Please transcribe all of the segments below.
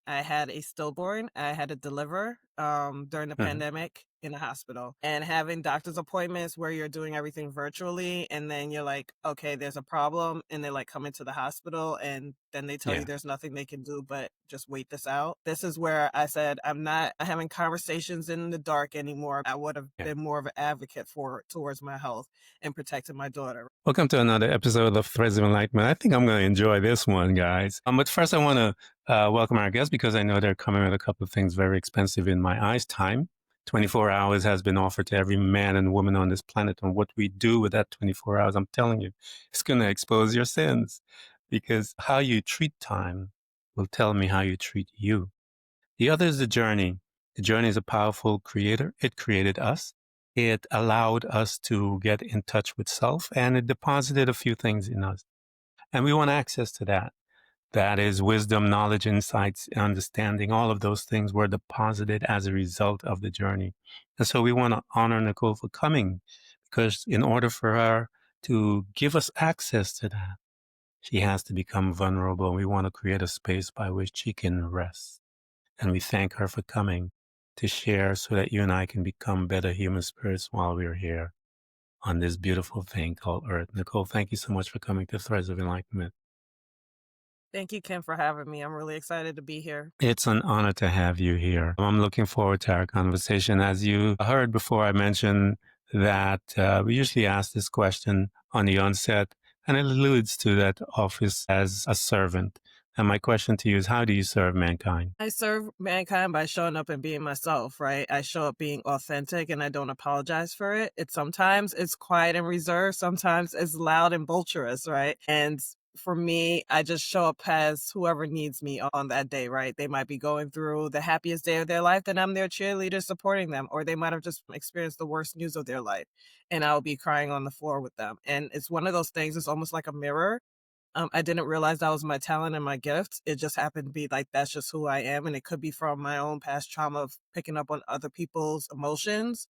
I had a stillborn. I had to deliver during the Mhm. pandemic in a hospital, and having doctor's appointments where you're doing everything virtually, and then you're like, okay, there's a problem, and they like come into the hospital, and then they tell you Yeah, there's nothing they can do but just wait this out. This is where I said I'm not having conversations in the dark anymore. I would have yeah. been more of an advocate for towards my health and protecting my daughter. Welcome to another episode of Threads of Enlightenment. I think I'm going to enjoy this one, guys. But first, I want to welcome our guests because I know they're coming with a couple of things very expensive in my eyes. Time. 24 hours has been offered to every man and woman on this planet. And what we do with that 24 hours, I'm telling you, it's going to expose your sins because how you treat time will tell me how you treat you. The other is the journey. The journey is a powerful creator. It created us. It allowed us to get in touch with self and it deposited a few things in us. And we want access to that. That is wisdom, knowledge, insights, understanding. All of those things were deposited as a result of the journey. And so we want to honor Nicole for coming because in order for her to give us access to that, she has to become vulnerable. We want to create a space by which she can rest. And we thank her for coming to share so that you and I can become better human spirits while we're here on this beautiful thing called Earth. Nicole, thank you so much for coming to Threads of Enlightenment. Thank you, Kim, for having me. I'm really excited to be here. It's an honor to have you here. I'm looking forward to our conversation. As you heard before, I mentioned that we usually ask this question on the onset, and it alludes to that office as a servant. And my question to you is, how do you serve mankind? I serve mankind by showing up and being myself, right? I show up being authentic and I don't apologize for it. It's sometimes it's quiet and reserved, sometimes it's loud and vulturous, right? And for me, I just show up as whoever needs me on that day, right? They might be going through the happiest day of their life, then I'm their cheerleader supporting them, or they might have just experienced the worst news of their life, and I'll be crying on the floor with them. And it's one of those things, it's almost like a mirror. I didn't realize that was my talent and my gift. It just happened to be like that's just who I am, and it could be from my own past trauma of picking up on other people's emotions,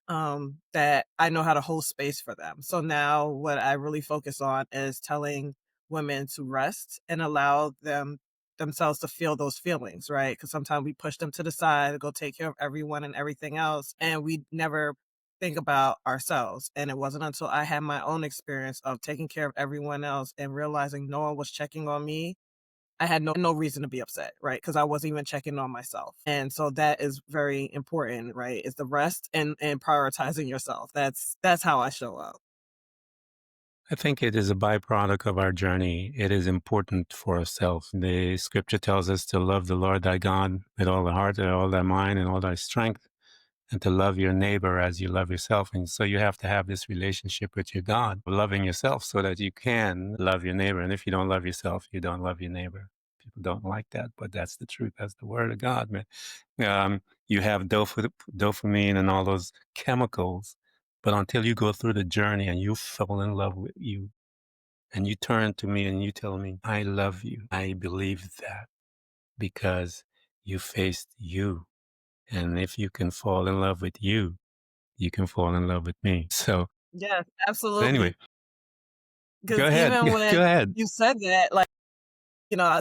that I know how to hold space for them. So now what I really focus on is telling women to rest and allow themselves to feel those feelings, right? Because sometimes we push them to the side, go take care of everyone and everything else, and we never think about ourselves. And it wasn't until I had my own experience of taking care of everyone else and realizing no one was checking on me, I had no reason to be upset, right? Because I wasn't even checking on myself. And so that is very important, right? Is the rest and prioritizing yourself. That's how I show up. I think it is a byproduct of our journey. It is important for ourselves. The scripture tells us to love the Lord thy God with all thy heart and all thy mind and all thy strength, and to love your neighbor as you love yourself. And so you have to have this relationship with your God, loving yourself so that you can love your neighbor. And if you don't love yourself, you don't love your neighbor. People don't like that, but that's the truth. That's the word of God, man. You have dopamine and all those chemicals, but until you go through the journey and you fall in love with you and you turn to me and you tell me, I love you. I believe that because you faced you. And if you can fall in love with you, you can fall in love with me. So Yes, anyway, absolutely. go Because ahead. even Go when ahead. you said that, like,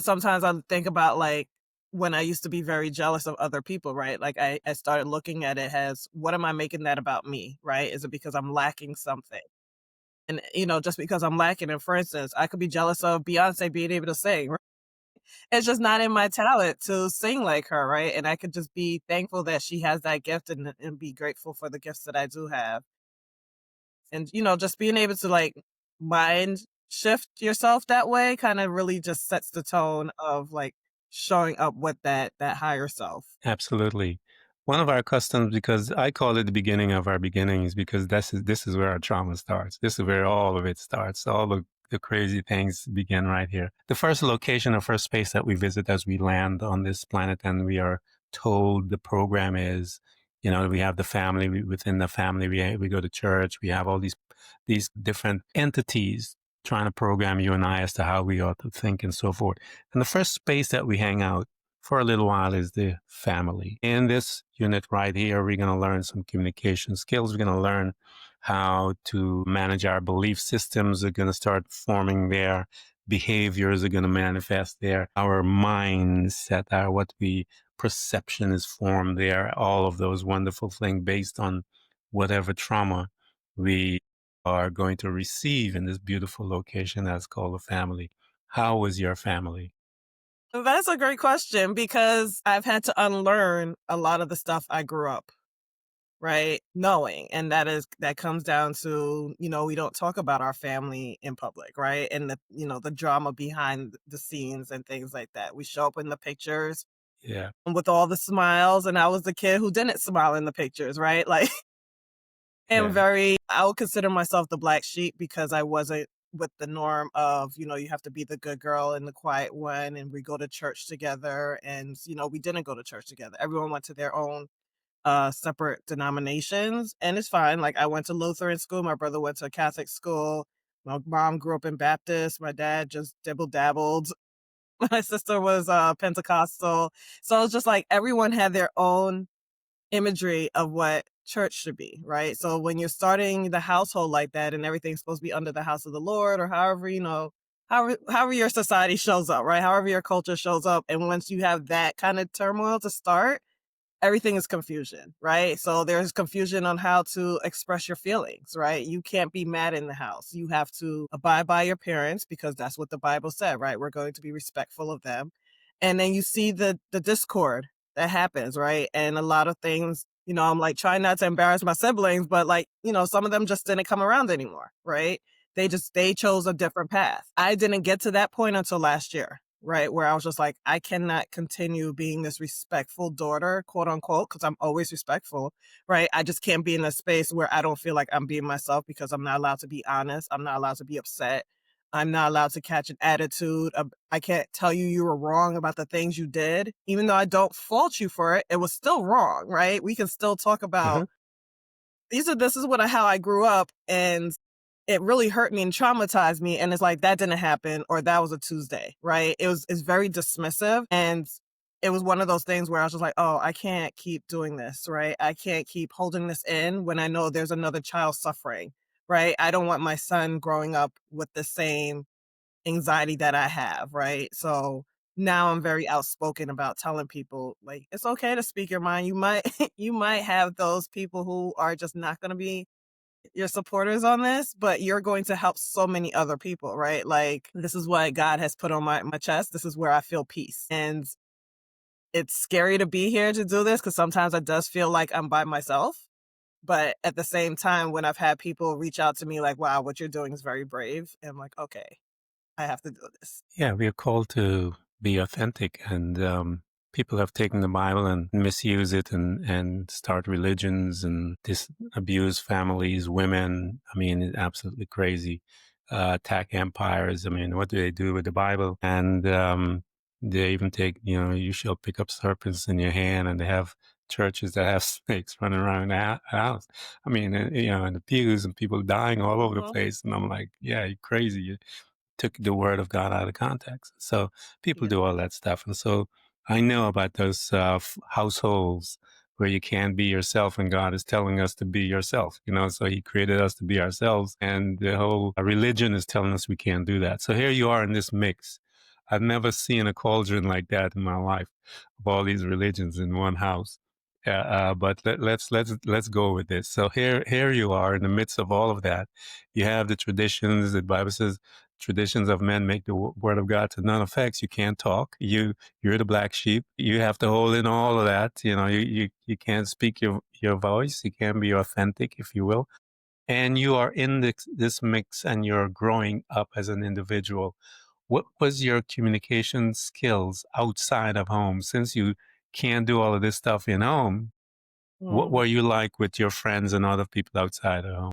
sometimes I think about like when I used to be very jealous of other people, right? Like I started looking at it as what am I making that about me, right? Is it because I'm lacking something? And just because I'm lacking, and for instance, I could be jealous of Beyonce being able to sing. Right? It's just not in my talent to sing like her, right? And I could just be thankful that she has that gift and be grateful for the gifts that I do have. And just being able to like mind shift yourself that way kind of really just sets the tone of like showing up with that higher self. Absolutely. One of our customs, because I call it the beginning of our beginnings, because this is where our trauma starts. This is where all of it starts. All the crazy things begin right here. The first location or first space that we visit as we land on this planet and we are told the program is, we have the family, within the family, we go to church, we have all these different entities trying to program you and I as to how we ought to think and so forth. And the first space that we hang out for a little while is the family. In this unit right here, we're going to learn some communication skills. We're going to learn how to manage our belief systems. Are going to start forming there. behaviors are going to manifest there. Our mindset, our what we perception is formed there. All of those wonderful things based on whatever trauma we are going to receive in this beautiful location that's called a family. How was your family? That's a great question because I've had to unlearn a lot of the stuff I grew up, right, knowing, and that comes down to, we don't talk about our family in public, right, and the drama behind the scenes and things like that. We show up in the pictures Yeah, with all the smiles, and I was the kid who didn't smile in the pictures, right, like, yeah. I would consider myself the black sheep because I wasn't with the norm of, you have to be the good girl and the quiet one, and we go to church together, and, we didn't go to church together. Everyone went to their own separate denominations, and it's fine. Like, I went to Lutheran school, my brother went to Catholic school, my mom grew up in Baptist, my dad just dibble dabbled. My sister was Pentecostal. So it's just like everyone had their own imagery of what church should be, right? So when you're starting the household like that and everything's supposed to be under the house of the Lord, or however, however your society shows up, right? However your culture shows up. And once you have that kind of turmoil to start, everything is confusion, right? So there's confusion on how to express your feelings, right? You can't be mad in the house. You have to abide by your parents because that's what the Bible said, right? We're going to be respectful of them. And then you see the discord that happens, right? And a lot of things, I'm like trying not to embarrass my siblings, but like, some of them just didn't come around anymore, right? They chose a different path. I didn't get to that point until last year, right? Where I was just like, I cannot continue being this respectful daughter, quote unquote, because I'm always respectful, right? I just can't be in a space where I don't feel like I'm being myself because I'm not allowed to be honest. I'm not allowed to be upset. I'm not allowed to catch an attitude. I can't tell you were wrong about the things you did. Even though I don't fault you for it, it was still wrong, right? We can still talk Uh-huh. about this is how I grew up, and it really hurt me and traumatized me, and it's like, "That didn't happen," or "That was a Tuesday," right? It's very dismissive, and it was one of those things where I was just like, "Oh, I can't keep doing this," right? I can't keep holding this in when I know there's another child suffering, right? I don't want my son growing up with the same anxiety that I have, right? So now I'm very outspoken about telling people, like, it's okay to speak your mind. You might you might have those people who are just not going to be your supporters on this, but you're going to help so many other people, right? Like, this is what God has put on my chest. This is where I feel peace. And it's scary to be here to do this because sometimes it does feel like I'm by myself. But at the same time, when I've had people reach out to me like, wow, what you're doing is very brave. And I'm like, okay, I have to do this. Yeah, we are called to be authentic, and people have taken the Bible and misuse it and start religions and abuse families, women. I mean, it's absolutely crazy. Attack empires. I mean, what do they do with the Bible? And they even take, you shall pick up serpents in your hand, and they have churches that have snakes running around the house. I mean, in the pews and people dying all over the Mhm. place. And I'm like, yeah, you're crazy, took the word of God out of context. So people Yeah. do all that stuff. And so I know about those households where you can't be yourself and God is telling us to be yourself, so he created us to be ourselves. And the whole religion is telling us we can't do that. So here you are in this mix. I've never seen a cauldron like that in my life of all these religions in one house. But let's go with this. So here you are in the midst of all of that. You have the traditions. The Bible says traditions of men make the word of God to none effects. You can't talk. You're the black sheep. You have to hold in all of that. You can't speak your voice. You can't be authentic, if you will. And you are in this mix, and you're growing up as an individual. What was your communication skills outside of home? Since you can't do all of this stuff in home, what Mm. were you like with your friends and other people outside of home?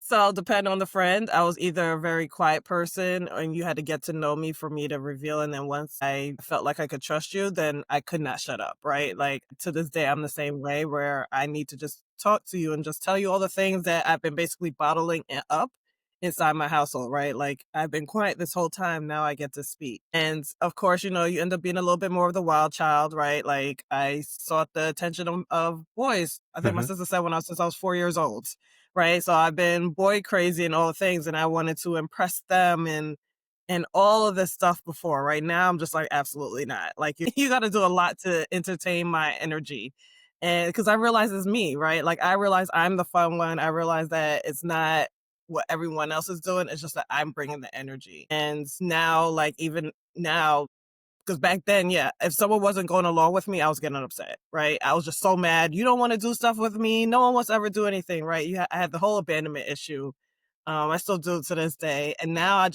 So, depend on the friend. I was either a very quiet person and you had to get to know me for me to reveal. And then once I felt like I could trust you, then I could not shut up, right? Like, to this day, I'm the same way where I need to just talk to you and just tell you all the things that I've been basically bottling up inside my household, right? Like, I've been quiet this whole time. Now I get to speak. And of course, you end up being a little bit more of the wild child, right? Like, I sought the attention of boys. I think my Uh-huh. sister said since I was 4 years old, right? So I've been boy crazy and all the things, and I wanted to impress them. And and all of this stuff before. Right now, I'm just like, absolutely not. Like, you got to do a lot to entertain my energy. And because I realize it's me, right? Like, I realize I'm the fun one. I realize that it's not what everyone else is doing. It's just that I'm bringing the energy. And now, like, even now, because back then, yeah, if someone wasn't going along with me, I was getting upset, right? I was just so mad. You don't want to do stuff with me. No one wants to ever do anything, right? I had the whole abandonment issue. I still do to this day. And now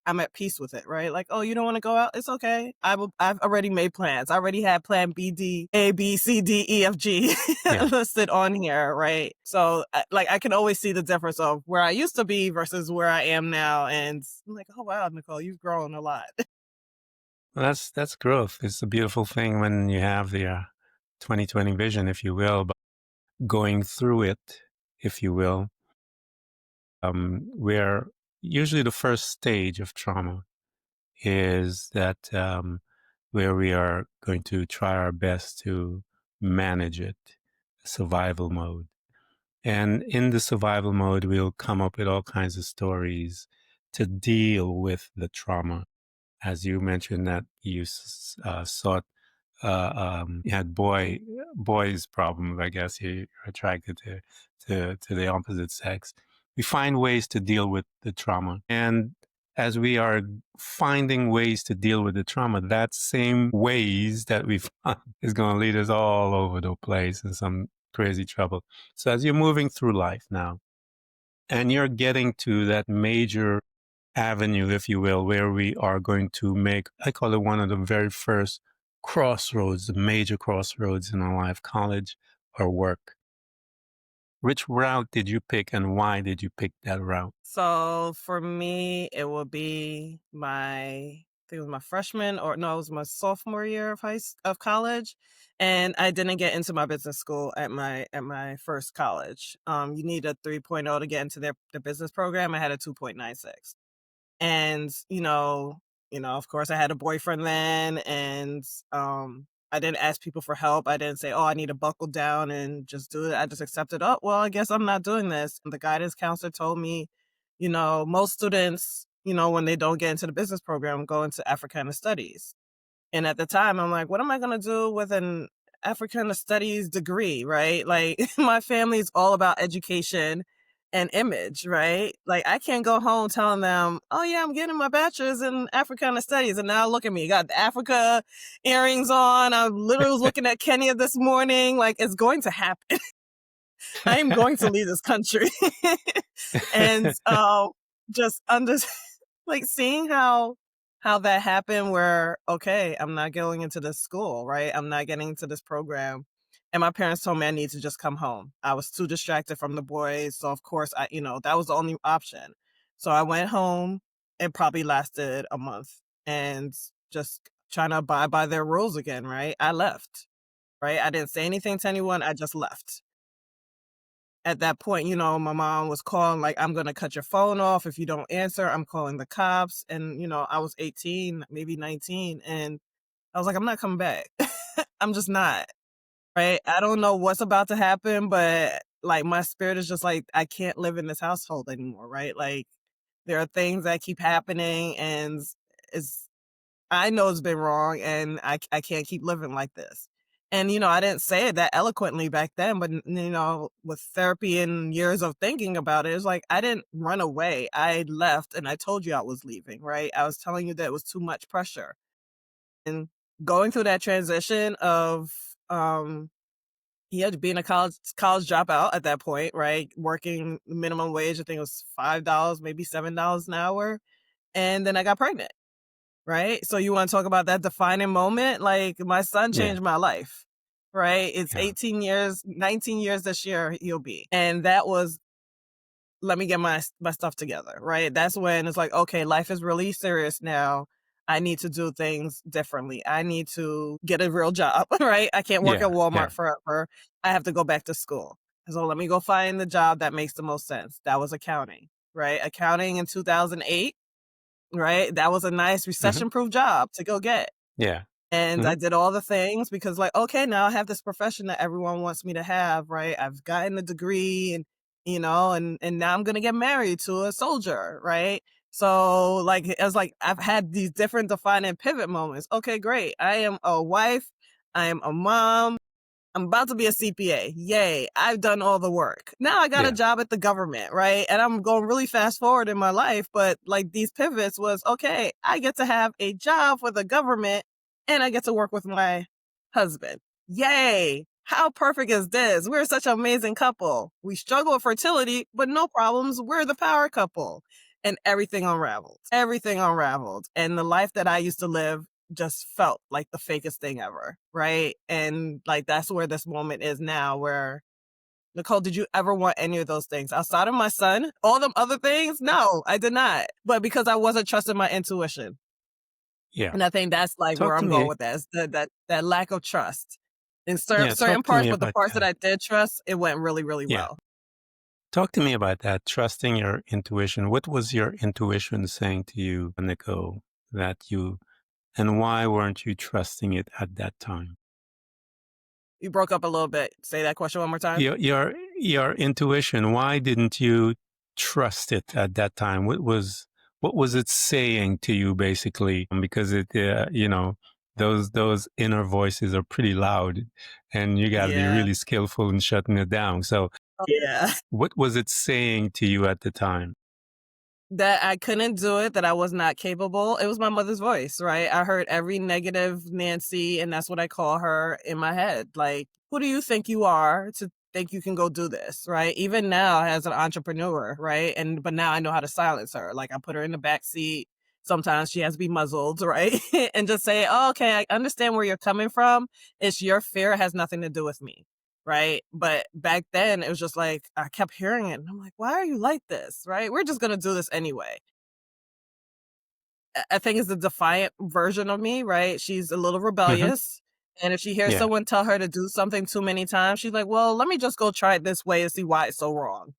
I'm at peace with it, right? Like, oh, you don't want to go out? It's okay. I've already made plans. I already had plan B, D, A, B, C, D, E, F, G Yeah. listed on here, right? So, like, I can always see the difference of where I used to be versus where I am now. And I'm like, oh, wow, Nicole, you've grown a lot. Well, that's growth. It's a beautiful thing when you have the 2020 vision, if you will, but going through it, if you will, where usually the first stage of trauma is that where we are going to try our best to manage it, survival mode. And in the survival mode, we'll come up with all kinds of stories to deal with the trauma. As you mentioned that you sought, you had boys problems. I guess you're attracted to the opposite sex. We find ways to deal with the trauma, and as we are finding ways to deal with the trauma, that same ways that we find is going to lead us all over the place in some crazy trouble. So as you're moving through life now, and you're getting to that major avenue, if you will, where we are going to make, I call it one of the very first crossroads, the major crossroads in our life, college or work. Which route did you pick and why did you pick that route? So for me, it will be I think it was my freshman or no, it was my sophomore year of of college, and I didn't get into my business school at my first college. You need a 3.0 to get into the business program. I had a 2.96. And, of course I had a boyfriend then, and I didn't ask people for help. I didn't say, "Oh, I need to buckle down and just do it." I just accepted, "Oh, well, I guess I'm not doing this." And the guidance counselor told me, most students, when they don't get into the business program, go into Africana studies. And at the time, I'm like, what am I going to do with an Africana studies degree, right? Like, my family's all about education and image, right? Like, I can't go home telling them, oh, yeah, I'm getting my bachelor's in Africana studies. And now look at me, got the Africa earrings on. I literally was looking at Kenya this morning. Like, it's going to happen. I am going to leave this country. And just under like seeing how that happened where, okay, I'm not going into this school, right? I'm not getting into this program. And my parents told me I need to just come home. I was too distracted from the boys. So of course that was the only option. So I went home. It probably lasted a month and just trying to abide by their rules again, right? I left, right? I didn't say anything to anyone. I just left. At that point, my mom was calling like, "I'm gonna cut your phone off if you don't answer. I'm calling the cops." And, I was 18, maybe 19, and I was like, "I'm not coming back." I'm just not, right? I don't know what's about to happen, but, like, my spirit is just like, I can't live in this household anymore, right? Like, there are things that keep happening, and it's I know it's been wrong, and I can't keep living like this. And, I didn't say it that eloquently back then, but, with therapy and years of thinking about it, it's like I didn't run away. I left, and I told you I was leaving, right? I was telling you that it was too much pressure. And going through that transition of, being a college dropout at that point, right? Working minimum wage, I think it was $5, maybe $7 an hour, and then I got pregnant. Right? So you wanna talk about that defining moment? Like, my son Yeah, changed my life, right? It's yeah, 18 years, 19 years this year he'll be. And that was, "Let me get my stuff together," right? That's when it's like, "Okay, life is really serious now. I need to do things differently. I need to get a real job," right? I can't work at yeah, Walmart yeah. forever. I have to go back to school. So let me go find the job that makes the most sense. That was accounting, right? Accounting in 2008. Right? That was a nice Hmm. recession-proof job to go get. Yeah. And Hmm. I did all the things because, like, okay, now I have this profession that everyone wants me to have, right? I've gotten a degree and, and now I'm gonna get married to a soldier, right? So, like, it's like I've had these different defining pivot moments. Okay, great. I am a wife. I am a mom. I'm about to be a CPA. Yay. I've done all the work. Now I got a Yeah. job at the government, right? And I'm going really fast forward in my life. But like these pivots was okay, I get to have a job for the government and I get to work with my husband. Yay. How perfect is this? We're such an amazing couple. We struggle with fertility, but no problems. We're the power couple. And everything unraveled. Everything unraveled. And the life that I used to live just felt like the fakest thing ever, right? And like that's where this moment is now where Nicole, did you ever want any of those things outside of my son? All them other things? No, I did not. But because I wasn't trusting my intuition. Yeah. And I think that's like Talk where to I'm going me. with that. Is that lack of trust in Yeah. certain Talk to parts, me but the about parts that that. I did trust, it went really, really Yeah. well. Talk to me about that. Trusting your intuition. What was your intuition saying to you, Nicole, that you, and why weren't you trusting it at that time? You broke up a little bit. Say that question one more time. Your intuition, why didn't you trust it at that time? What was it saying to you basically? Because those inner voices are pretty loud, and you got to be Yeah. really skillful in shutting it down. So Yeah. what was it saying to you at the time? That I couldn't do it, that I was not capable. It was my mother's voice, right? I heard every negative Nancy, and that's what I call her, in my head. Like, who do you think you are to think you can go do this, right? Even now as an entrepreneur, right? But now I know how to silence her. Like I put her in the back seat. Sometimes she has to be muzzled, right? And just say, oh, okay, I understand where you're coming from. It's your fear. It has nothing to do with me. Right. But back then it was just like I kept hearing it. And I'm like, why are you like this? Right. We're just gonna do this anyway. I think it's the defiant version of me, right? She's a little Hmm. rebellious. And if she hears Yeah, someone tell her to do something too many times, she's like, well, let me just go try it this way and see why it's so wrong.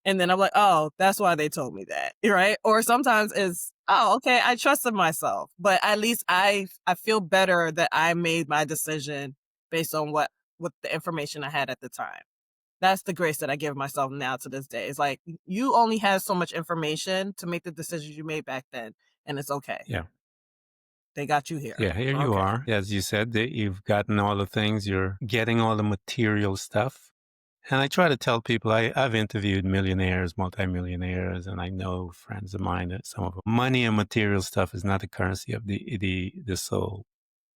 And then I'm like, oh, that's why they told me that. Right. Or sometimes it's, oh, okay, I trusted myself. But at least I feel better that I made my decision based on what the information I had at the time. That's the grace that I give myself now to this day. It's like you only have so much information to make the decisions you made back then, and it's okay. yeah, They got you here. yeah. Here you Okay. are, as you said, that you've gotten all the things. You're getting all the material stuff. And I try to tell people I've interviewed millionaires, multimillionaires, and I know friends of mine that some of them, money and material stuff is not the currency of the soul.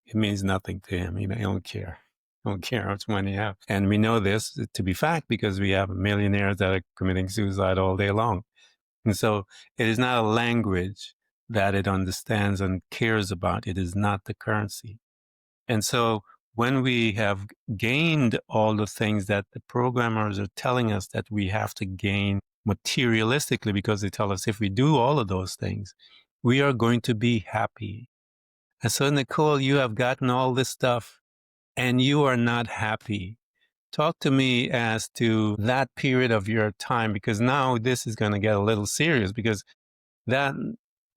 It means nothing to him. He don't care. Don't care how much money you have. And we know this to be fact because we have millionaires that are committing suicide all day long. And so it is not a language that it understands and cares about. It is not the currency. And so when we have gained all the things that the programmers are telling us that we have to gain materialistically, because they tell us if we do all of those things, we are going to be happy. And so, Nicole, you have gotten all this stuff and you are not happy. Talk to me as to that period of your time, because now this is going to get a little serious because that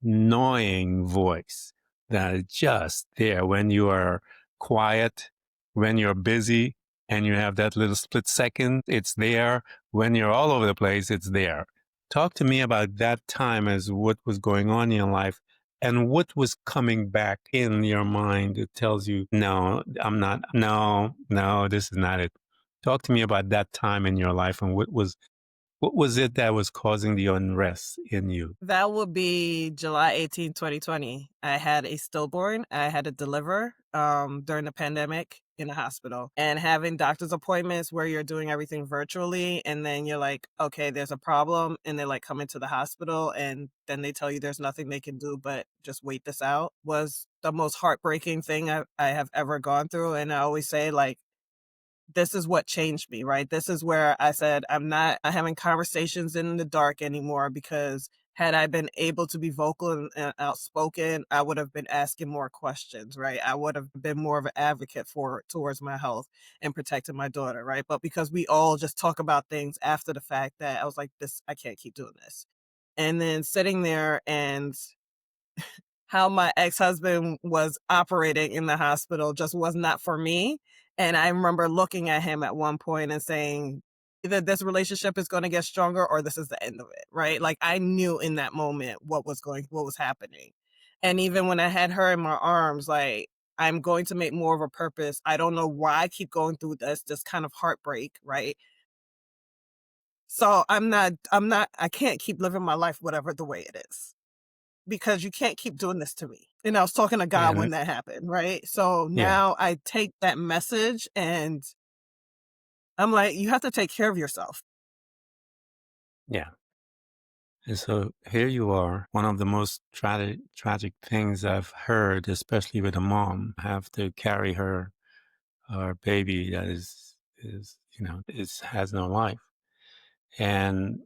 annoying voice that is just there when you are quiet, when you're busy, and you have that little split second, it's there. When you're all over the place, it's there. Talk to me about that time as what was going on in your life and what was coming back in your mind that tells you, no, I'm not, no, this is not it. Talk to me about that time in your life and what was it that was causing the unrest in you? That would be July 18, 2020. I had a stillborn. I had to deliver during the pandemic in the hospital and having doctor's appointments where you're doing everything virtually. And then you're like, okay, there's a problem. And they like come into the hospital and then they tell you there's nothing they can do but just wait this out was the most heartbreaking thing I have ever gone through. And I always say, like, this is what changed me, right? This is where I said, I'm not having conversations in the dark anymore because had I been able to be vocal and outspoken, I would have been asking more questions, right? I would have been more of an advocate for towards my health and protecting my daughter, right? But because we all just talk about things after the fact that I was like, this, I can't keep doing this. And then sitting there and how my ex-husband was operating in the hospital just was not for me. And I remember looking at him at one point and saying, either this relationship is going to get stronger or this is the end of it, right? Like I knew in that moment what was happening. And even when I had her in my arms, like I'm going to make more of a purpose. I don't know why I keep going through this kind of heartbreak, right? So I can't keep living my life whatever the way it is because you can't keep doing this to me. And I was talking to God And when that happened, right? So yeah, now I take that message and I'm like, you have to take care of yourself. yeah. And so here you are, one of the most tragic things I've heard, especially with a mom, have to carry her baby that is is has no life, and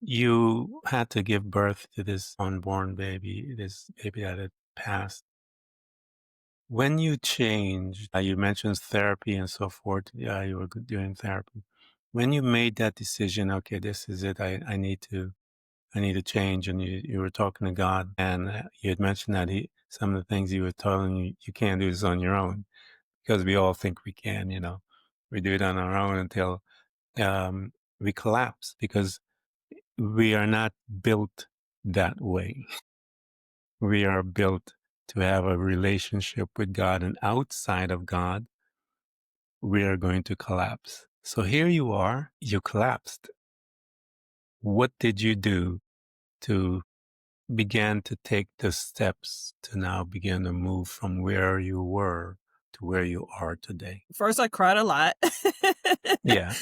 you had to give birth to this unborn baby, this baby that had passed. When you changed, you mentioned therapy and so forth. Yeah, you were doing therapy. When you made that decision, okay, this is it. I need to change. And you were talking to God, and you had mentioned that some of the things he was telling you, you can't do this on your own because we all think we can, we do it on our own until um, we collapse because we are not built that way. We are built to have a relationship with God, and outside of God, we are going to collapse. So here you are, you collapsed. What did you do to begin to take the steps to now begin to move from where you were to where you are today? First, I cried a lot. Yeah,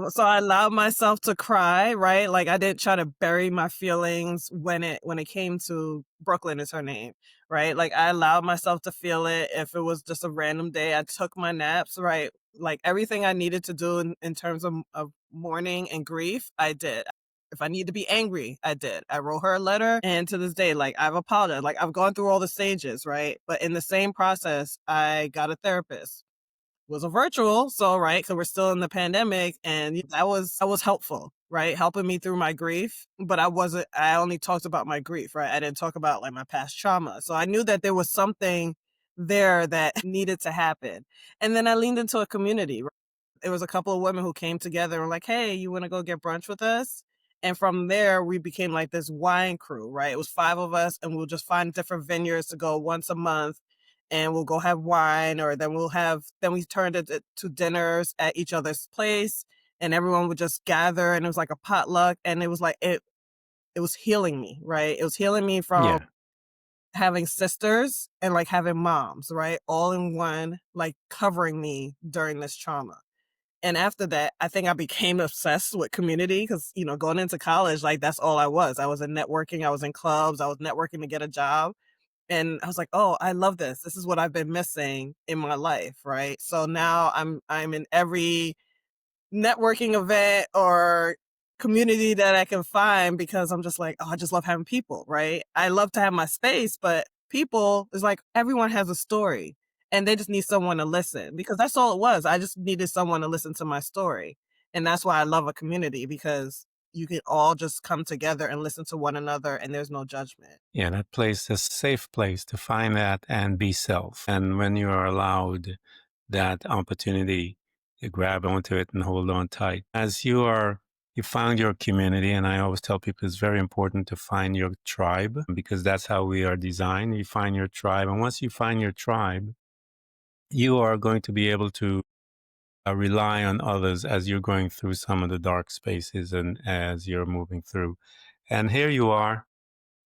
So I allowed myself to cry, right? Like I didn't try to bury my feelings when it came to Brooklyn is her name, right? Like I allowed myself to feel it. If it was just a random day, I took my naps, right? Like everything I needed to do in terms of mourning and grief, I did. If I need to be angry, I did. I wrote her a letter, and to this day, like I've apologized. Like I've gone through all the stages, right? But in the same process, I got a therapist was a virtual, so right, so we're still in the pandemic, and that was helpful, right? Helping me through my grief, but I only talked about my grief, right? I didn't talk about like my past trauma. So I knew that there was something there that needed to happen. And then I leaned into a community. Right? There was a couple of women who came together and were like, "Hey, you want to go get brunch with us?" And from there, we became like this wine crew, right? It was five of us, and we'll just find different vineyards to go once a month and we'll go have wine or then we turned it to dinners at each other's place and everyone would just gather and it was like a potluck and it was like it was healing me, right? It was healing me from yeah, having sisters and like having moms, right? All in one, like covering me during this trauma. And after that, I think I became obsessed with community because, going into college, like that's all I was. I was in networking, I was in clubs, I was networking to get a job. And I was like, "Oh, I love this. This is what I've been missing in my life," right? So now I'm in every networking event or community that I can find because I'm just like, "Oh, I just love having people," right? I love to have my space, but people is like everyone has a story and they just need someone to listen because that's all it was. I just needed someone to listen to my story. And that's why I love a community because you can all just come together and listen to one another and there's no judgment. yeah. That place is a safe place to find that and be self. And when you are allowed that opportunity, you grab onto it and hold on tight. As you found your community, and I always tell people it's very important to find your tribe because that's how we are designed. You find your tribe, and once you find your tribe, you are going to be able to rely on others as you're going through some of the dark spaces and as you're moving through. And here you are.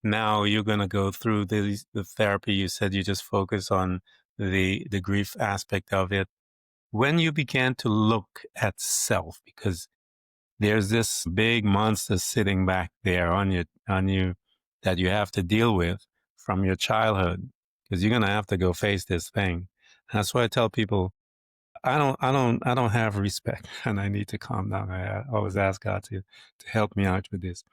Now you're going to go through the therapy. You said you just focus on the grief aspect of it. When you began to look at self, because there's this big monster sitting back there on you that you have to deal with from your childhood, because you're gonna have to go face this thing. That's why I tell people I don't have respect, and I need to calm down. I always ask God to help me out with this.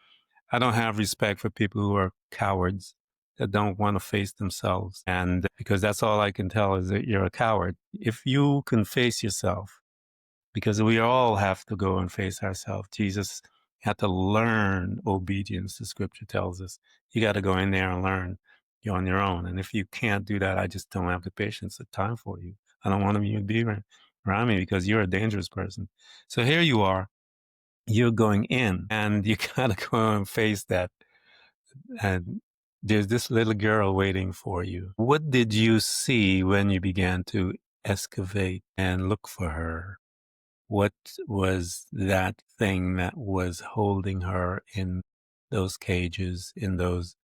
I don't have respect for people who are cowards that don't want to face themselves, and because that's all I can tell is that you're a coward. If you can face yourself, because we all have to go and face ourselves. Jesus had to learn obedience, the scripture tells us. You got to go in there and learn. You're on your own. And if you can't do that, I just don't have the patience or time for you. I don't want you to be around me because you're a dangerous person. So here you are. you're going in and you gotta go and face that. And there's this little girl waiting for you. What did you see when you began to excavate and look for her? What was that thing that was holding her in those cages, in those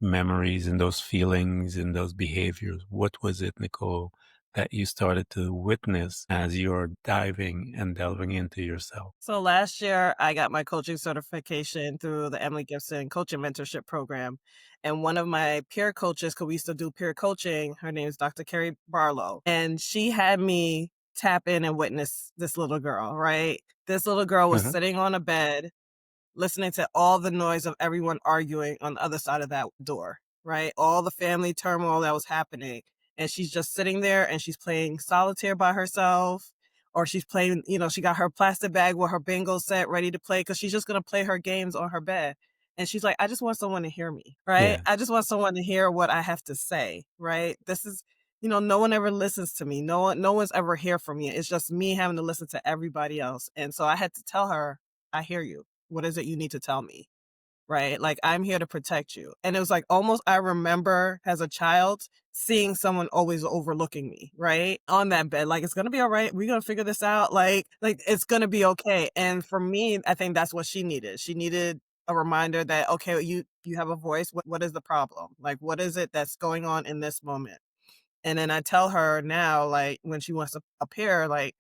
memories, in those feelings, in those behaviors? What was it, Nicole, that you started to witness as you're diving and delving into yourself? So last year, I got my coaching certification through the Emily Gibson Coaching Mentorship Program. And one of my peer coaches, because we used to do peer coaching, her name is Dr. Carrie Barlow. And she had me tap in and witness this little girl, right? This little girl was Mhm. sitting on a bed listening to all the noise of everyone arguing on the other side of that door, right? All the family turmoil that was happening. And she's just sitting there and she's playing solitaire by herself, or she's playing, she got her plastic bag with her bingo set ready to play because she's just going to play her games on her bed. And she's like, I just want someone to hear me, right? Yeah. I just want someone to hear what I have to say, right? This is, no one ever listens to me. No one's ever here for me. It's just me having to listen to everybody else. And so I had to tell her, I hear you. What is it you need to tell me? Right? Like, I'm here to protect you. And it was like almost I remember as a child seeing someone always overlooking me, right? On that bed. Like, it's gonna be all right. We're gonna figure this out. Like it's gonna be okay. And for me, I think that's what she needed. She needed a reminder that, okay, you have a voice. What is the problem? Like, what is it that's going on in this moment? And then I tell her now, like, when she wants to appear, like,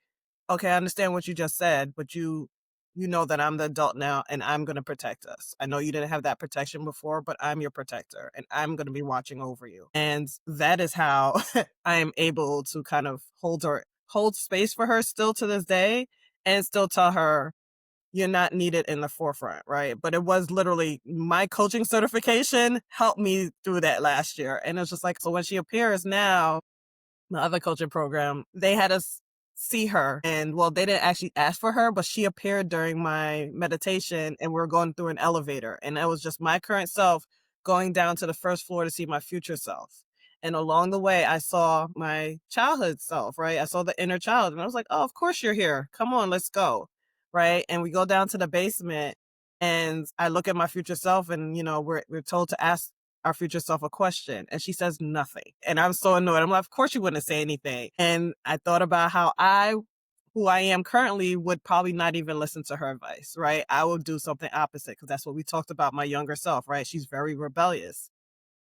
okay, I understand what you just said, but you know that I'm the adult now and I'm going to protect us. I know you didn't have that protection before, but I'm your protector and I'm going to be watching over you. And that is how I am able to kind of hold space for her still to this day and still tell her you're not needed in the forefront, right? But it was literally my coaching certification helped me through that last year. And it's just like, so when she appears now, the other coaching program, they had us see her. And well, they didn't actually ask for her, but she appeared during my meditation and we are going through an elevator. And it was just my current self going down to the first floor to see my future self. And along the way, I saw my childhood self, right? I saw the inner child and I was like, oh, of course you're here. Come on, let's go. Right. And we go down to the basement and I look at my future self and, we're told to ask our future self a question and she says nothing. And I'm so annoyed. I'm like, of course you wouldn't say anything. And I thought about how who I am currently would probably not even listen to her advice, right? I would do something opposite because that's what we talked about my younger self, right? She's very rebellious.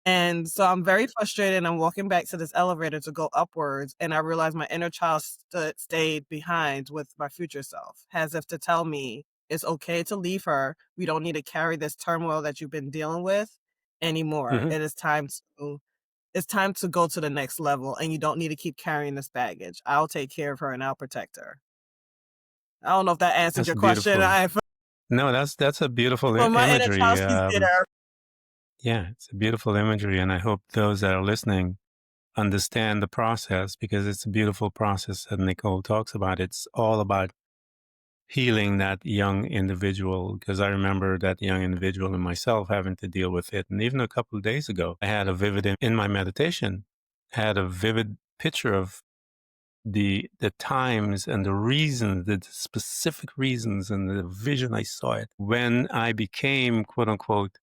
And so I'm very frustrated and I'm walking back to this elevator to go upwards and I realize my inner child stayed behind with my future self, as if to tell me it's okay to leave her. We don't need to carry this turmoil that you've been dealing with anymore. Mhm. It's time to go to the next level and you don't need to keep carrying this baggage. I'll take care of her and I'll protect her. I don't know if that answered That's your question. beautiful. No, that's a beautiful But my inner imagery. child, she's there. Yeah, it's a beautiful imagery, and I hope those that are listening understand the process because it's a beautiful process that Nicole talks about. It's all about healing that young individual because I remember that young individual and myself having to deal with it. And even a couple of days ago, I had a vivid in my meditation, had a vivid picture of the times and the reasons, the specific reasons and the vision I saw it when I became quote unquote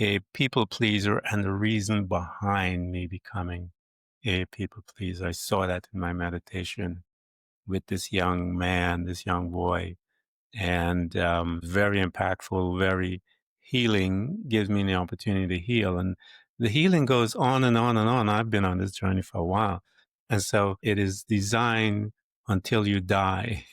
a people pleaser and the reason behind me becoming a people pleaser. I saw that in my meditation with this young man, this young boy, and very impactful, very healing, gives me the opportunity to heal. And the healing goes on and on and on. I've been on this journey for a while. And so it is designed until you die.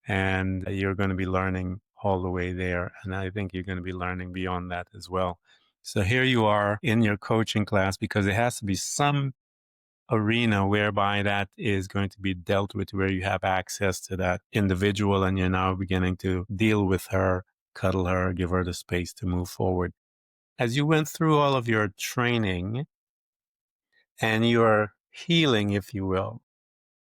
And you're going to be learning all the way there. And I think you're going to be learning beyond that as well. So here you are in your coaching class because it has to be some arena whereby that is going to be dealt with, where you have access to that individual and you're now beginning to deal with her, cuddle her, give her the space to move forward. As you went through all of your training and your healing, if you will,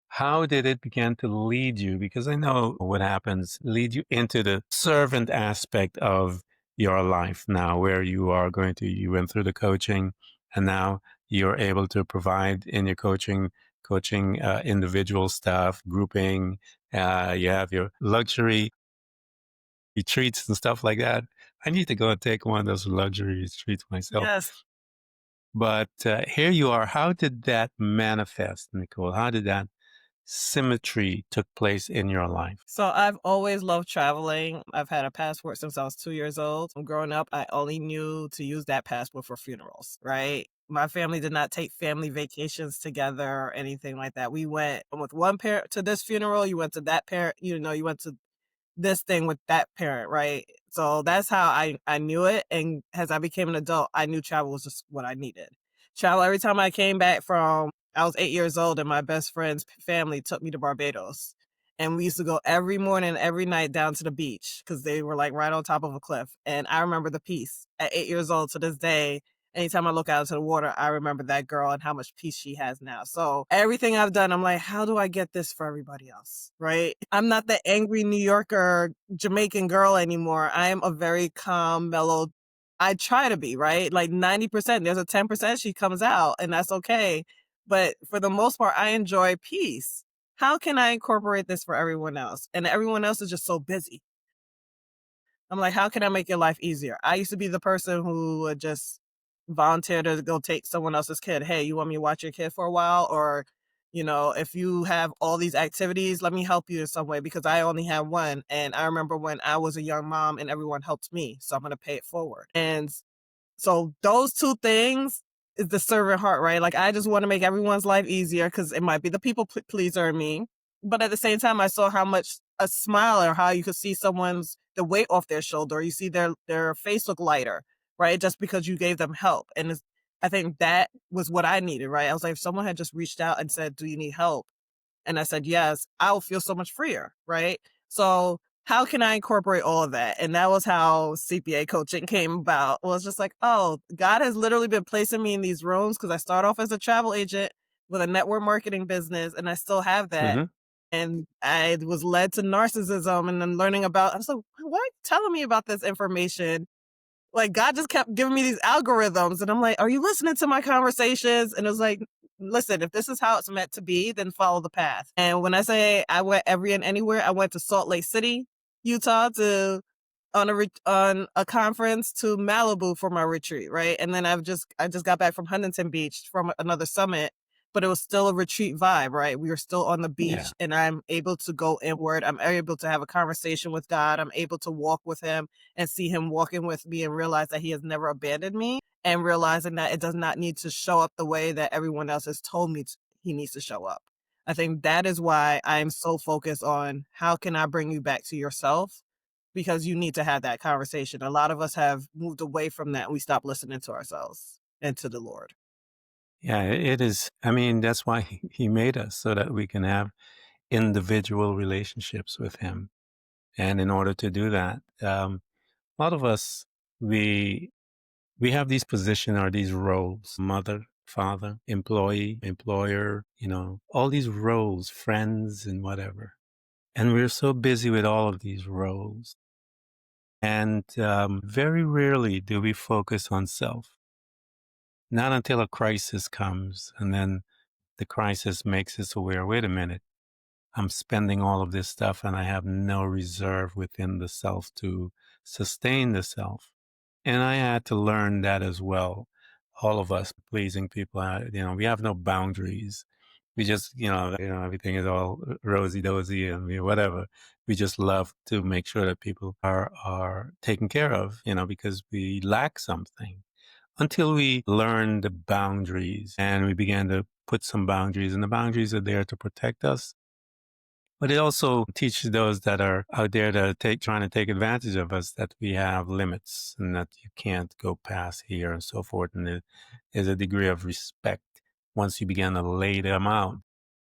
how did it begin to lead you? Because I know what happens, lead you into the servant aspect of your life now, where you went through the coaching and now you're able to provide in your coaching individual stuff, grouping, you have your luxury retreats and stuff like that. I need to go and take one of those luxury retreats myself. Yes. But here you are. How did that manifest, Nicole? How did that symmetry took place in your life? So I've always loved traveling. I've had a passport since I was 2 years old. Growing up, I only knew to use that passport for funerals, right? My family did not take family vacations together or anything like that. We went with one parent to this funeral, you went to that parent, you went to this thing with that parent, right? So that's how I knew it. And as I became an adult, I knew travel was just what I needed. Travel every time I came back from, I was 8 years old, and my best friend's family took me to Barbados. And we used to go every morning, every night down to the beach because they were like right on top of a cliff. And I remember the peace at 8 years old to this day. Anytime I look out into the water, I remember that girl and how much peace she has now. So everything I've done, I'm like, how do I get this for everybody else? Right? I'm not the angry New Yorker Jamaican girl anymore. I am a very calm, mellow. I try to be, right? Like 90%. There's a 10% she comes out, and that's okay. But for the most part, I enjoy peace. How can I incorporate this for everyone else? And everyone else is just so busy. I'm like, how can I make your life easier? I used to be the person who would just volunteer to go take someone else's kid. Hey, you want me to watch your kid for a while? Or, if you have all these activities, let me help you in some way because I only have one. And I remember when I was a young mom and everyone helped me. So I'm going to pay it forward. And so those two things is the servant heart, right? Like I just want to make everyone's life easier because it might be the people pleaser in me. But at the same time, I saw how much a smile or how you could see someone's the weight off their shoulder. You see their face look lighter, right? Just because you gave them help. And I think that was what I needed, right? I was like, if someone had just reached out and said, do you need help? And I said, yes, I will feel so much freer, right? So how can I incorporate all of that? And that was how CPA coaching came about. It was just like, oh, God has literally been placing me in these rooms because I start off as a travel agent with a network marketing business and I still have that. Hmm. And I was led to narcissism and then learning about, I was like, why are you telling me about this information? Like God just kept giving me these algorithms and I'm like, are you listening to my conversations? And it was like, listen, if this is how it's meant to be, then follow the path. And when I say I went every and anywhere, I went to Salt Lake City, Utah to on a conference to Malibu for my retreat, right? And then I just got back from Huntington Beach from another summit, but it was still a retreat vibe, right? We were still on the Yeah. beach and I'm able to go inward. I'm able to have a conversation with God. I'm able to walk with him and see him walking with me and realize that he has never abandoned me and realizing that it does not need to show up the way that everyone else has told me he needs to show up. I think that is why I'm so focused on how can I bring you back to yourself because you need to have that conversation. A lot of us have moved away from that. We stopped listening to ourselves and to the Lord. Yeah, it is. I mean, that's why he made us so that we can have individual relationships with him. And in order to do that, a lot of us, we we have these positions or these roles: mother, father, employee, employer, all these roles, friends, and whatever. And we're so busy with all of these roles. And very rarely do we focus on self. Not until a crisis comes, and then the crisis makes us aware, wait a minute, I'm spending all of this stuff and I have no reserve within the self to sustain the self. And I had to learn that as well. All of us pleasing people, we have no boundaries. We just, everything is all rosy dozy and whatever. We just love to make sure that people are taken care of, because we lack something. Until we learn the boundaries and we began to put some boundaries, and the boundaries are there to protect us, but it also teaches those that are out there that are trying to take advantage of us that we have limits and that you can't go past here and so forth. And there's a degree of respect once you begin to lay them out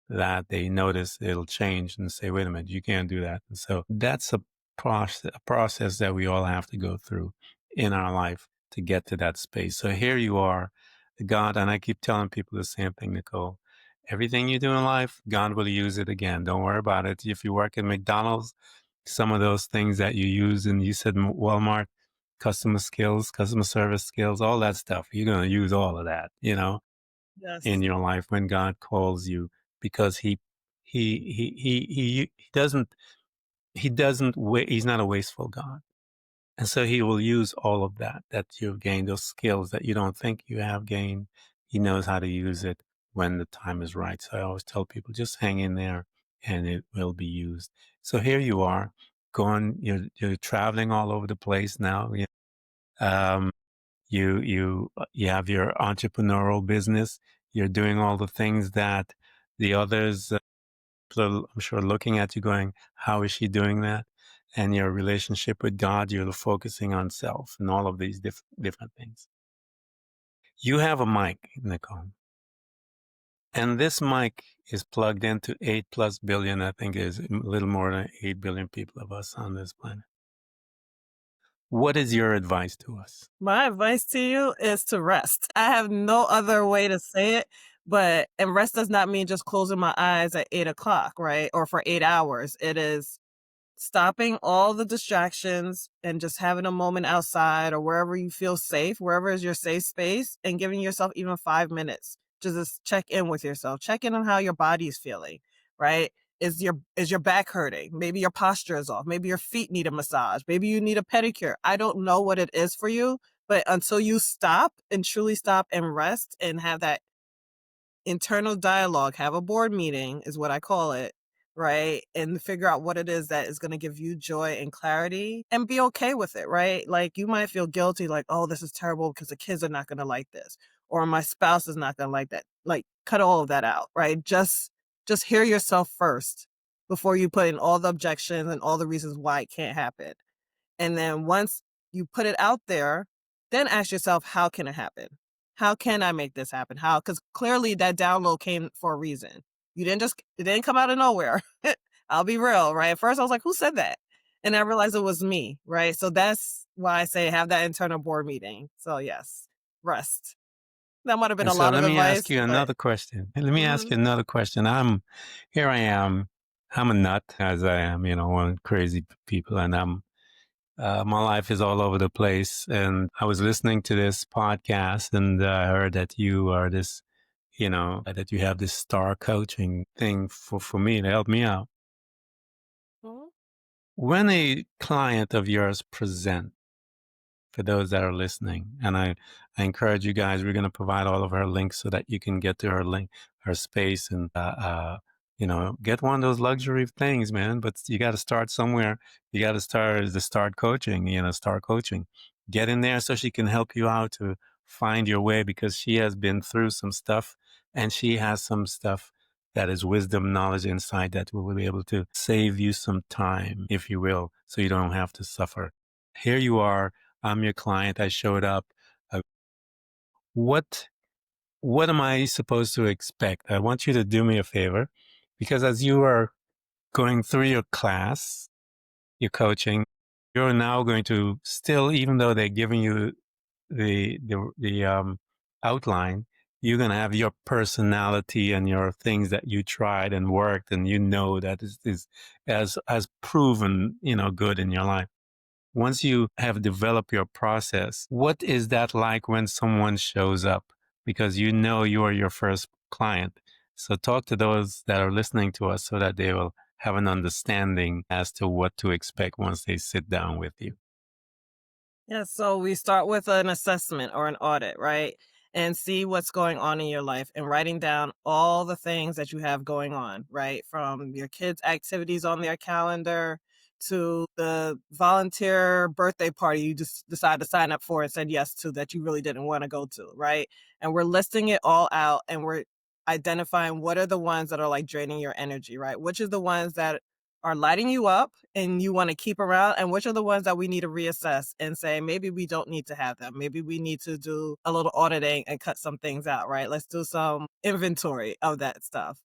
that they notice it'll change and say, wait a minute, you can't do that. And so that's a process that we all have to go through in our life to get to that space. So here you are, God, and I keep telling people the same thing, Nicole. Everything you do in life, God will use it again. Don't worry about it. If you work at McDonald's, some of those things that you use, and you said Walmart, customer skills, customer service skills, all that stuff, you're going to use all of that, in Yes. your life when God calls you, because he doesn't, he's not a wasteful God. And so he will use all of that you've gained, those skills that you don't think you have gained. He knows how to use it when the time is right. So I always tell people just hang in there and it will be used. So here you are going, you're traveling all over the place now. Um, you have your entrepreneurial business. You're doing all the things that the others, I'm sure, looking at you going, how is she doing that? And your relationship with God, you're focusing on self and all of these different things. You have a mic, Nicole, and this mic is plugged into 8+ billion, I think is a little more than 8 billion people of us on this planet. What is your advice to us? My advice to you is to rest. I have no other way to say it, and rest does not mean just closing my eyes at 8 o'clock, right? Or for 8 hours. It is stopping all the distractions and just having a moment outside or wherever you feel safe, wherever is your safe space, and giving yourself even 5 minutes to just check in with yourself. Check in on how your body is feeling, right? Is your back hurting? Maybe your posture is off. Maybe your feet need a massage. Maybe you need a pedicure. I don't know what it is for you, but until you stop and truly stop and rest and have that internal dialogue, have a board meeting is what I call it, right? And figure out what it is that is going to give you joy and clarity and be okay with it, right? Like you might feel guilty, like, oh, this is terrible because the kids are not going to like this, or my spouse is not going to like that. Like cut all of that out, right? Just hear yourself first before you put in all the objections and all the reasons why it can't happen. And then once you put it out there, then ask yourself, how can it happen? How can I make this happen? How? Because clearly that download came for a reason. It didn't come out of nowhere. I'll be real, right? At first I was like, who said that? And I realized it was me, right? So that's why I say have that internal board meeting. So yes, rest. That might have been And a so lot of let me ask advice, you but another question. Let me ask mhm. you another question. Here I am. I'm a nut, as I am, one of crazy people, and my life is all over the place. And I was listening to this podcast, and I heard that you are this, that you have this star coaching thing for me to help me out. Mhm. When a client of yours presents, for those that are listening. And I encourage you guys, we're going to provide all of her links so that you can get to her link, her space, and, get one of those luxury things, man. But you got to start somewhere. You got to start coaching, start coaching. Get in there so she can help you out to find your way because she has been through some stuff and she has some stuff that is wisdom, knowledge, insight that will be able to save you some time, if you will, so you don't have to suffer. Here you are. I'm your client. I showed up. Uh, what what am I supposed to expect? I want you to do me a favor, because as you are going through your class, your coaching, you're now going to still, even though they're giving you the outline, you're going to have your personality and your things that you tried and worked, and that is as proven, good in your life. Once you have developed your process, what is that like when someone shows up? Because you are your first client. So talk to those that are listening to us so that they will have an understanding as to what to expect once they sit down with you. Yeah, so we start with an assessment or an audit, right? And see what's going on in your life and writing down all the things that you have going on, right? From your kids' activities on their calendar to the volunteer birthday party you just decided to sign up for and said yes to that you really didn't want to go to, right? And we're listing it all out and we're identifying what are the ones that are like draining your energy, right? Which are the ones that are lighting you up and you want to keep around, and which are the ones that we need to reassess and say maybe we don't need to have them, maybe we need to do a little auditing and cut some things out, right? Let's do some inventory of that stuff.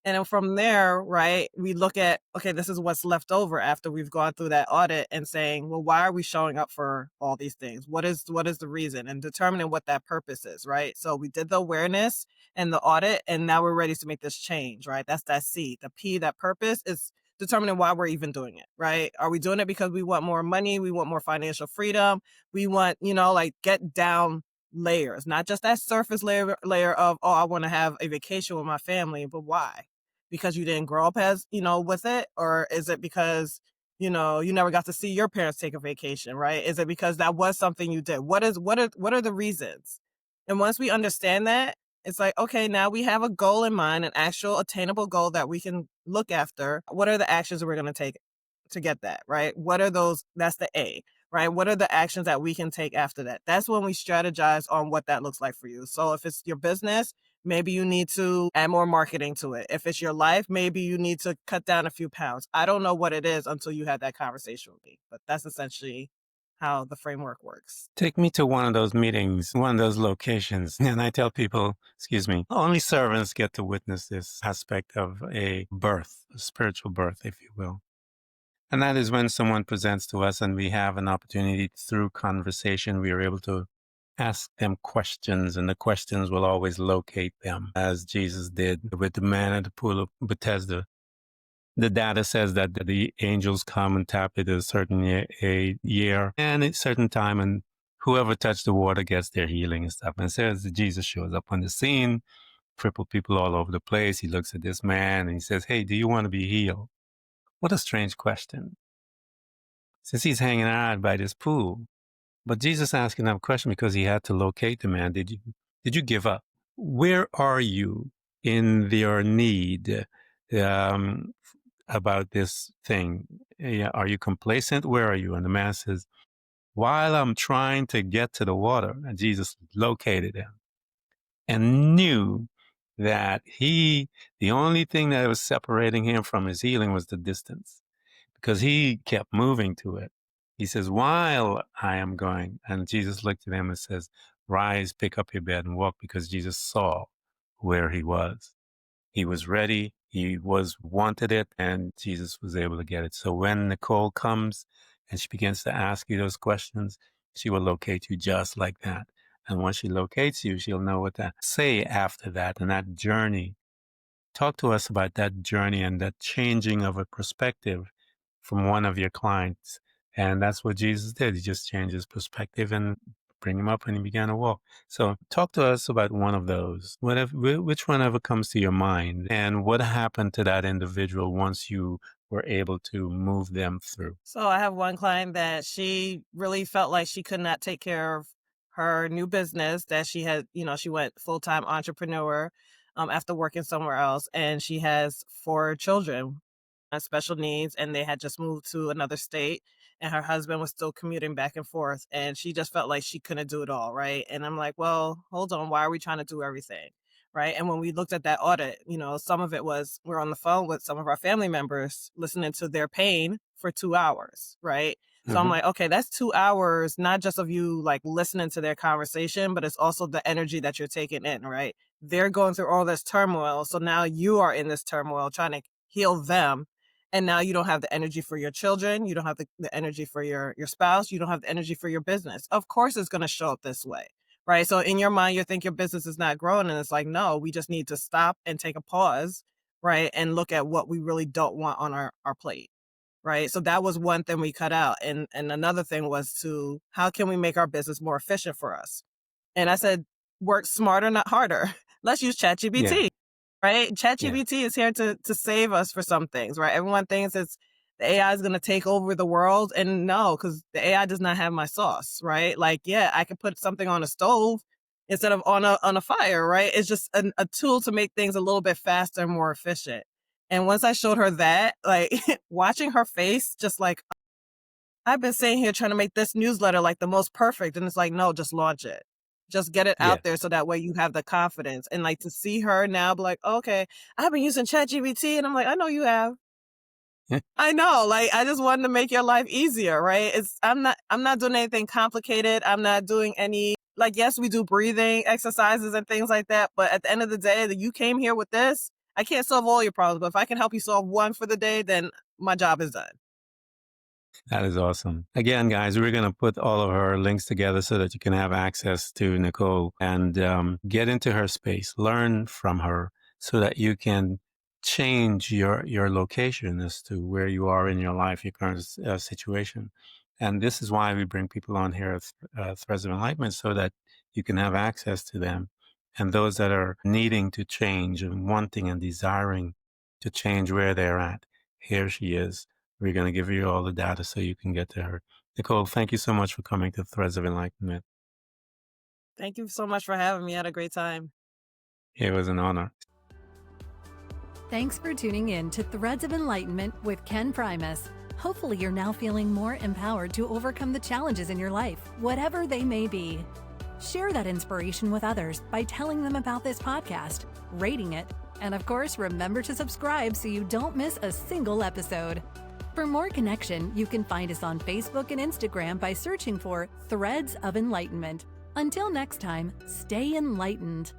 And then from there, right, we look at, okay, this is what's left over after we've gone through that audit and saying, well, why are we showing up for all these things? What is the reason, and determining what that purpose is, right? So we did the awareness and the audit, and now we're ready to make this change, right? That's that C. The P, that purpose, is determining why we're even doing it, right? Are we doing it because we want more money? We want more financial freedom. We want, like get down layers, not just that surface layer of, oh, I want to have a vacation with my family, but why? Because you didn't grow up as, with it? Or is it because You never got to see your parents take a vacation, right? Is it because that was something you did? What are the reasons? And once we understand that, it's like, okay, now we have a goal in mind, an actual attainable goal that we can look after. What are the actions we're going to take to get that, right? What are those? That's the A, right? What are the actions that we can take after that? That's when we strategize on what that looks like for you. So if it's your business, maybe you need to add more marketing to it. If it's your life, maybe you need to cut down a few pounds. I don't know what it is until you have that conversation with me, but that's essentially how the framework works. Take me to one of those meetings, one of those locations. And I tell people, excuse me, only servants get to witness this aspect of a birth, a spiritual birth, if you will. And that is when someone presents to us and we have an opportunity through conversation, we are able to ask them questions, and the questions will always locate them, as Jesus did with the man at the pool of Bethesda. The data says that the angels come and tap it at a certain year and a certain time, and whoever touched the water gets their healing and stuff. And it says that Jesus shows up on the scene, crippled people all over the place. He looks at this man and he says, "Hey, do you want to be healed?" What a strange question, since he's hanging out by this pool. But Jesus asking that question because he had to locate the man. Did you give up? Where are you in your need um, about this thing? Yeah, are you complacent? Where are you? And the man says, while I'm trying to get to the water, and Jesus located him and knew that the only thing that was separating him from his healing was the distance, because he kept moving to it. He says, while I am going, and Jesus looked at him and says, rise, pick up your bed and walk, because Jesus saw where he was. He was ready. He was wanted it, and Jesus was able to get it. So when Nicole comes and she begins to ask you those questions, she will locate you just like that. And once she locates you, she'll know what to say after that. And that journey, talk to us about that journey and that changing of a perspective from one of your clients. And that's what Jesus did. He just changed his perspective and bring him up and he began to walk. So talk to us about one of those. Which one ever comes to your mind, and what happened to that individual once you were able to move them through? So I have one client that she really felt like she could not take care of her new business that she had, she went full-time entrepreneur after working somewhere else, and she has 4 children special needs, and they had just moved to another state, and her husband was still commuting back and forth, and she just felt like she couldn't do it all, right? And I'm like, well, hold on, why are we trying to do everything? Right. And when we looked at that audit, some of it was we're on the phone with some of our family members listening to their pain for 2 hours. Right. So I'm Hmm. like, okay, that's 2 hours, not just of you like listening to their conversation, but it's also the energy that you're taking in. Right. They're going through all this turmoil. So now you are in this turmoil trying to heal them. And now you don't have the energy for your children. You don't have the energy for your spouse. You don't have the energy for your business. Of course, it's going to show up this way. Right. So in your mind, you think your business is not growing. And it's like, no, we just need to stop and take a pause. Right. And look at what we really don't want on our plate. Right. So that was one thing we cut out. And another thing was to how can we make our business more efficient for us? And I said, work smarter, not harder. Let's use Yeah, ChatGPT. Right? yeah. ChatGPT is here to save us for some things, right? Everyone thinks the AI is going to take over the world, and no, because the AI does not have my sauce, right? Like, yeah, I could put something on a stove instead of on a fire, right? It's just a tool to make things a little bit faster and more efficient. And once I showed her that, like watching her face, just like I've been sitting here trying to make this newsletter like the most perfect. And it's like, no, just launch it. Just get it Yeah. out there so that way you have the confidence. And like to see her now be like, okay, I've been using ChatGPT. And I'm like, I know you have. I know. Like I just wanted to make your life easier, right? I'm not doing anything complicated. I'm not doing any like yes, we do breathing exercises and things like that. But at the end of the day, that you came here with this, I can't solve all your problems. But if I can help you solve one for the day, then my job is done. That is awesome. Again, guys, we're going to put all of her links together so that you can have access to Nicole and get into her space, learn from her so that you can change your location as to where you are in your life, your current situation. And this is why we bring people on here at Threads of Enlightenment so that you can have access to them. And those that are needing to change and wanting and desiring to change where they're at, here she is We're going to give you all the data so you can get to her. Nicole, thank you so much for coming to Threads of Enlightenment. Thank you so much for having me. I had a great time. It was an honor. Thanks for tuning in to Threads of Enlightenment with Ken Primus. Hopefully you're now feeling more empowered to overcome the challenges in your life, whatever they may be. Share that inspiration with others by telling them about this podcast, rating it, and of course, remember to subscribe so you don't miss a single episode. For more connection, you can find us on Facebook and Instagram by searching for Threads of Enlightenment. Until next time, stay enlightened.